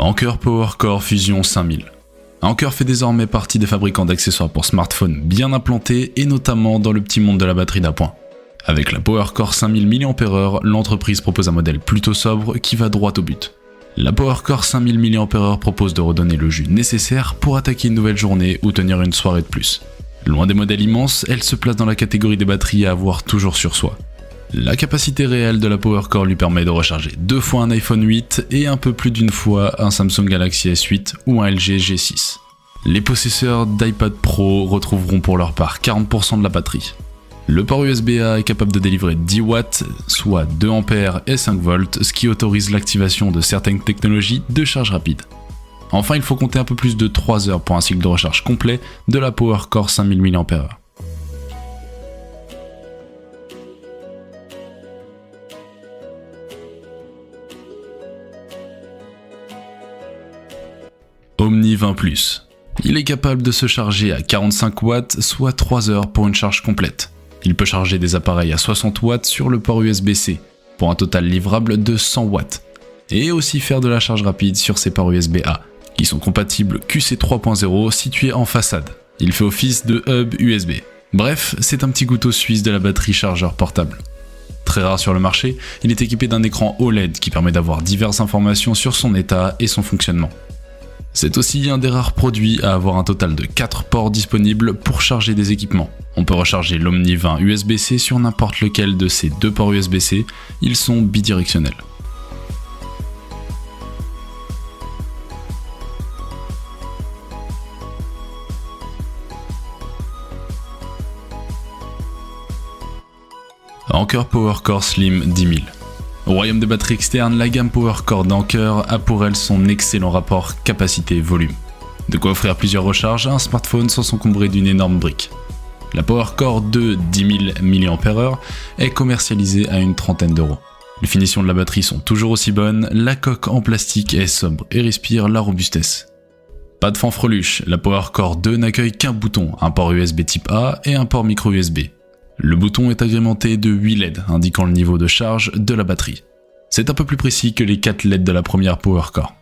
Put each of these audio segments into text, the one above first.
Anker PowerCore Fusion 5000. Anker fait désormais partie des fabricants d'accessoires pour smartphones bien implantés et notamment dans le petit monde de la batterie d'appoint. Avec la PowerCore 5000 mAh, l'entreprise propose un modèle plutôt sobre qui va droit au but. La PowerCore 5000 mAh propose de redonner le jus nécessaire pour attaquer une nouvelle journée ou tenir une soirée de plus. Loin des modèles immenses, elle se place dans la catégorie des batteries à avoir toujours sur soi. La capacité réelle de la PowerCore lui permet de recharger 2 fois un iPhone 8 et un peu plus d'une fois un Samsung Galaxy S8 ou un LG G6. Les possesseurs d'iPad Pro retrouveront pour leur part 40% de la batterie. Le port USB-A est capable de délivrer 10 watts, soit 2 ampères et 5 volts, ce qui autorise l'activation de certaines technologies de charge rapide. Enfin, il faut compter un peu plus de 3 heures pour un cycle de recharge complet de la PowerCore 5000 mAh. Omni 20+. Il est capable de se charger à 45 watts, soit 3 heures pour une charge complète. Il peut charger des appareils à 60 watts sur le port USB-C, pour un total livrable de 100 watts, et aussi faire de la charge rapide sur ses ports USB-A, qui sont compatibles QC 3.0 situés en façade. Il fait office de hub USB. Bref, c'est un petit couteau suisse de la batterie chargeur portable. Très rare sur le marché, il est équipé d'un écran OLED qui permet d'avoir diverses informations sur son état et son fonctionnement. C'est aussi un des rares produits à avoir un total de 4 ports disponibles pour charger des équipements. On peut recharger l'Omni 20 USB-C sur n'importe lequel de ces 2 ports USB-C, ils sont bidirectionnels. Anker PowerCore Slim 10000. Au royaume des batteries externes, la gamme PowerCore d'Anker a pour elle son excellent rapport quantité-volume. De quoi offrir plusieurs recharges à un smartphone sans s'encombrer d'une énorme brique. La PowerCore 2 10000 mAh est commercialisée à une trentaine d'euros. Les finitions de la batterie sont toujours aussi bonnes, la coque en plastique est sobre et respire la robustesse. Pas de fanfreluche, la PowerCore 2 n'accueille qu'un bouton, un port USB type A et un port micro USB. Le bouton est agrémenté de 8 LED indiquant le niveau de charge de la batterie. C'est un peu plus précis que les 4 LED de la première PowerCore.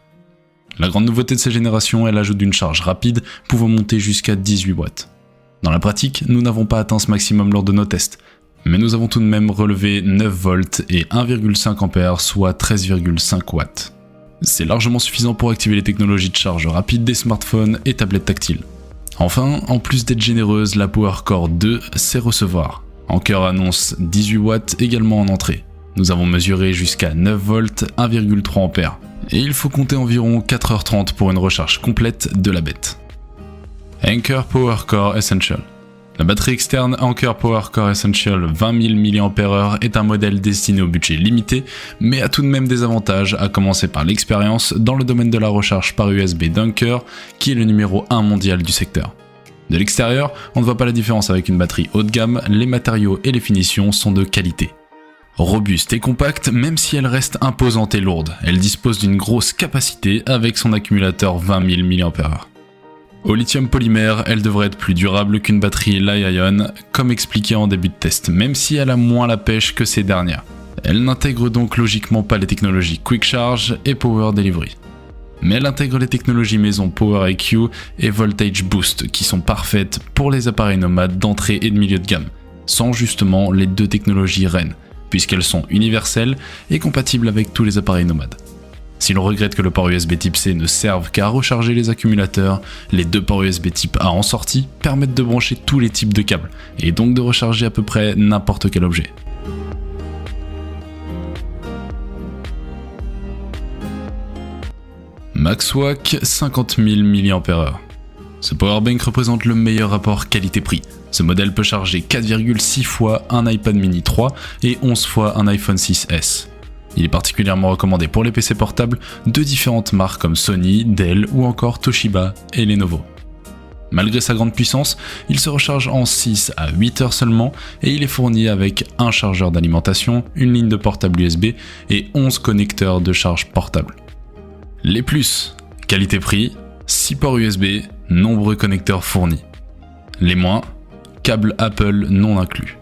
La grande nouveauté de cette génération est l'ajout d'une charge rapide pouvant monter jusqu'à 18 watts. Dans la pratique, nous n'avons pas atteint ce maximum lors de nos tests, mais nous avons tout de même relevé 9 volts et 1,5 ampères, soit 13,5 watts. C'est largement suffisant pour activer les technologies de charge rapide des smartphones et tablettes tactiles. Enfin, en plus d'être généreuse, la PowerCore 2 sait recevoir. Anker annonce 18 watts également en entrée. Nous avons mesuré jusqu'à 9 volts, 1,3 ampères. Et il faut compter environ 4h30 pour une recharge complète de la bête. Anker PowerCore Essential. La batterie externe Anker PowerCore Essential 20 000 mAh est un modèle destiné au budget limité, mais a tout de même des avantages, à commencer par l'expérience dans le domaine de la recharge par USB d'Anker, qui est le numéro 1 mondial du secteur. De l'extérieur, on ne voit pas la différence avec une batterie haut de gamme, les matériaux et les finitions sont de qualité. Robuste et compacte, même si elle reste imposante et lourde, elle dispose d'une grosse capacité avec son accumulateur 20 000 mAh. Au lithium polymère, elle devrait être plus durable qu'une batterie Li-ion, comme expliqué en début de test, même si elle a moins la pêche que ces dernières. Elle n'intègre donc logiquement pas les technologies Quick Charge et Power Delivery. Mais elle intègre les technologies maison Power IQ et Voltage Boost qui sont parfaites pour les appareils nomades d'entrée et de milieu de gamme, sans justement les 2 technologies reines, puisqu'elles sont universelles et compatibles avec tous les appareils nomades. Si l'on regrette que le port USB type C ne serve qu'à recharger les accumulateurs, les 2 ports USB type A en sortie permettent de brancher tous les types de câbles, et donc de recharger à peu près n'importe quel objet. Maxwack 50 000 mAh. Ce powerbank représente le meilleur rapport qualité-prix. Ce modèle peut charger 4,6 fois un iPad mini 3 et 11 fois un iPhone 6S. Il est particulièrement recommandé pour les PC portables de différentes marques comme Sony, Dell ou encore Toshiba et Lenovo. Malgré sa grande puissance, il se recharge en 6 à 8 heures seulement et il est fourni avec un chargeur d'alimentation, une ligne de portable USB et 11 connecteurs de charge portable. Les plus, qualité-prix, 6 ports USB, nombreux connecteurs fournis. Les moins, câble Apple non inclus.